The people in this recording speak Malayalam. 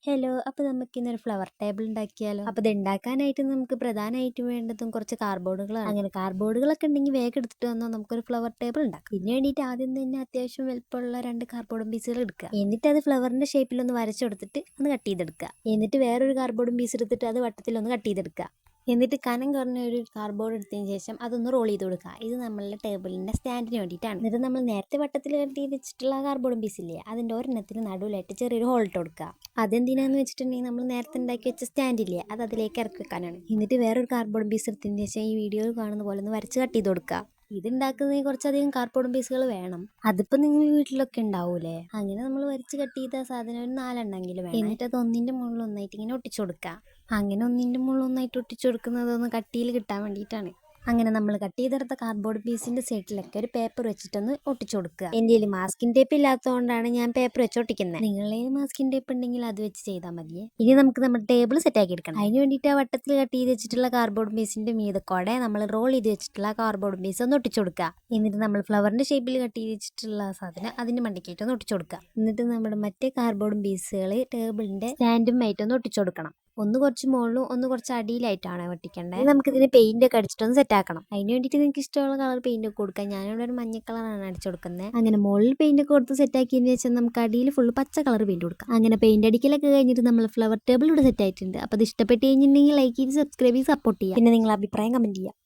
ഹലോ, അപ്പോൾ നമുക്കിന്നൊരു ഫ്ലവർ ടേബിൾ ഉണ്ടാക്കിയാലോ? അപ്പോൾ ഇത് ഉണ്ടാക്കാനായിട്ട് നമുക്ക് പ്രധാനമായിട്ടും വേണ്ടതും കുറച്ച് കാർഡ്ബോർഡുകളാണ്. അങ്ങനെ കാർഡ്ബോർഡുകളൊക്കെ ഉണ്ടെങ്കിൽ വേഗം എടുത്തിട്ട് വന്നാൽ നമുക്കൊരു ഫ്ലവർ ടേബിൾ ഉണ്ടാക്കാം. ഇതിന് വേണ്ടിയിട്ട് ആദ്യം തന്നെ അത്യാവശ്യം വലുപ്പമുള്ള 2 കാർഡ്ബോർഡ് പീസുകൾ എടുക്കുക. എന്നിട്ട് അത് ഫ്ലവറിന്റെ ഷേപ്പിലൊന്ന് വരച്ചെടുത്തിട്ട് ഒന്ന് കട്ട് ചെയ്തെടുക്കുക. എന്നിട്ട് വേറൊരു കാർഡ്ബോർഡ് പീസ് എടുത്തിട്ട് അത് വട്ടത്തിലൊന്ന് കട്ട് ചെയ്തെടുക്കുക. എന്നിട്ട് കനം കുറഞ്ഞ ഒരു കാർഡ്ബോർഡ് എടുത്തതിന് ശേഷം അതൊന്ന് റോൾ ചെയ്ത് കൊടുക്കുക. ഇത് നമ്മളുടെ ടേബിളിൻ്റെ സ്റ്റാൻഡിന് വേണ്ടിയിട്ടാണ്. എന്നിട്ട് നമ്മൾ നേരത്തെ വട്ടത്തിൽ കട്ട് ചെയ്ത് വെച്ചിട്ടുള്ള കാർഡ്ബോർഡ് പീസില്ലേ, അതിൻ്റെ ഒരെണ്ണത്തിന് നടുവിലായിട്ട് ചെറിയൊരു ഹോൾ ഇട്ട് കൊടുക്കുക. അതെന്തിനാന്ന് വെച്ചിട്ടുണ്ടെങ്കിൽ നമ്മൾ നേരത്തെ ഉണ്ടാക്കി വെച്ച സ്റ്റാൻഡില്ലേ, അത് അതിലേക്ക് ഇറക്കി വെക്കാനാണ്. എന്നിട്ട് വേറൊരു കാർഡ്ബോർഡ് പീസ് എടുത്തതിന് ശേഷം ഈ വീഡിയോയിൽ കാണുന്ന പോലെ ഒന്ന് വരച്ച് കട്ട് ചെയ്ത് കൊടുക്കുക. ഇതുണ്ടാക്കുന്നതിന് കുറച്ചധികം കാർഡ്ബോർഡ് പീസുകൾ വേണം. അതിപ്പോൾ നിങ്ങൾ വീട്ടിലൊക്കെ ഉണ്ടാവൂലേ. അങ്ങനെ നമ്മൾ വരച്ച് കട്ട് ചെയ്ത സാധനം ഒരു 4 എണ്ണമെങ്കിലും വേണം. എന്നിട്ട് അത് ഒന്നിൻ്റെ മുകളിൽ ഒന്നായിട്ട് ഇങ്ങനെ ഒട്ടിച്ചു കൊടുക്കുക. അങ്ങനെ ഒന്നിൻ്റെ മുകളിൽ ഒന്നായിട്ട് ഒട്ടിച്ചു കൊടുക്കുന്നത് ഒന്ന് കട്ടിയിൽ കിട്ടാൻ വേണ്ടിയിട്ടാണ്. അങ്ങനെ നമ്മൾ കട്ട് ചെയ്തെടുത്ത കാർഡ്ബോർഡ് പീസിന്റെ സൈഡിലൊക്കെ ഒരു പേപ്പർ വെച്ചിട്ടൊന്ന് ഒട്ടിച്ചു കൊടുക്കുക. എൻ്റെ കയ്യിൽ മാസ്കിൻ ടേപ്പ് ഇല്ലാത്തതുകൊണ്ടാണ് ഞാൻ പേപ്പർ വെച്ച് ഒട്ടിക്കുന്നത്. നിങ്ങളുടെ മാസ്കിൻ ടേപ്പ് ഉണ്ടെങ്കിൽ അത് വെച്ച് ചെയ്താൽ മതി. ഇനി നമുക്ക് നമ്മുടെ ടേബിൾ സെറ്റ് ആക്കി എടുക്കണം. അതിന് വേണ്ടിയിട്ട് ആ വട്ടത്തിൽ കട്ട് ചെയ്ത് വെച്ചിട്ടുള്ള കാർഡ്ബോർഡ് പീസിന്റെ മീതക്കോടെ നമ്മൾ റോൾ ചെയ്ത് വെച്ചിട്ടുള്ള കാർഡ്ബോർഡ് പീസ് ഒന്ന് ഒട്ടിച്ചു കൊടുക്കുക. എന്നിട്ട് നമ്മൾ ഫ്ലവറിന്റെ ഷേപ്പിൽ കട്ട് ചെയ്ത് വെച്ചിട്ടുള്ള സാധനം അതിന്റെ മണ്ടയ്ക്കായിട്ട് ഒന്ന് ഒട്ടിച്ചു കൊടുക്കുക. എന്നിട്ട് നമ്മുടെ മറ്റേ കാർഡ്ബോർഡ് പീസുകൾ ടേബിളിന്റെ സ്റ്റാൻഡുമായിട്ടൊന്ന് ഒട്ടിച്ചു കൊടുക്കണം. ഒന്ന് കുറച്ച് മുകളിലും ഒന്ന് കുറച്ച് അടിയിലായിട്ടാണ് ഒട്ടിക്കേണ്ടത്. നമുക്കിതിന് പെയിന്റ് ഒക്കെ അടിച്ചിട്ടൊന്ന് സെറ്റ് ആക്കണം. അതിന് വേണ്ടിയിട്ട് നിങ്ങൾക്ക് ഇഷ്ടമുള്ള കളർ പെയിന്റ് ഒക്കെ കൊടുക്കാം. ഞാനിവിടെ ഒരു മഞ്ഞ കളറാണ് അടിച്ചു കൊടുക്കുന്നത്. അങ്ങനെ മുകളിൽ പെയിന്റ് ഒക്കെ കൊടുത്ത് സെറ്റ് ആക്കിയതിന് ശേഷം നമുക്ക് അടിയിൽ ഫുള്ള് പച്ച കളർ പെയിന്റ് കൊടുക്കാം. അങ്ങനെ പെയിന്റ് അടിക്കലൊക്കെ കഴിഞ്ഞിട്ട് നമ്മൾ ഫ്ലവർ ടേബിൾ ഇവിടെ സെറ്റ് ആയിട്ടുണ്ട്. അപ്പോൾ അത് ഇഷ്ടപ്പെട്ട് കഴിഞ്ഞിട്ടുണ്ടെങ്കിൽ ലൈക്ക് ചെയ്ത് സബ്സ്ക്രൈബ് ചെയ്ത് സപ്പോർട്ട് ചെയ്യുക. പിന്നെ നിങ്ങളുടെ അഭിപ്രായം കമന്റ് ചെയ്യുക.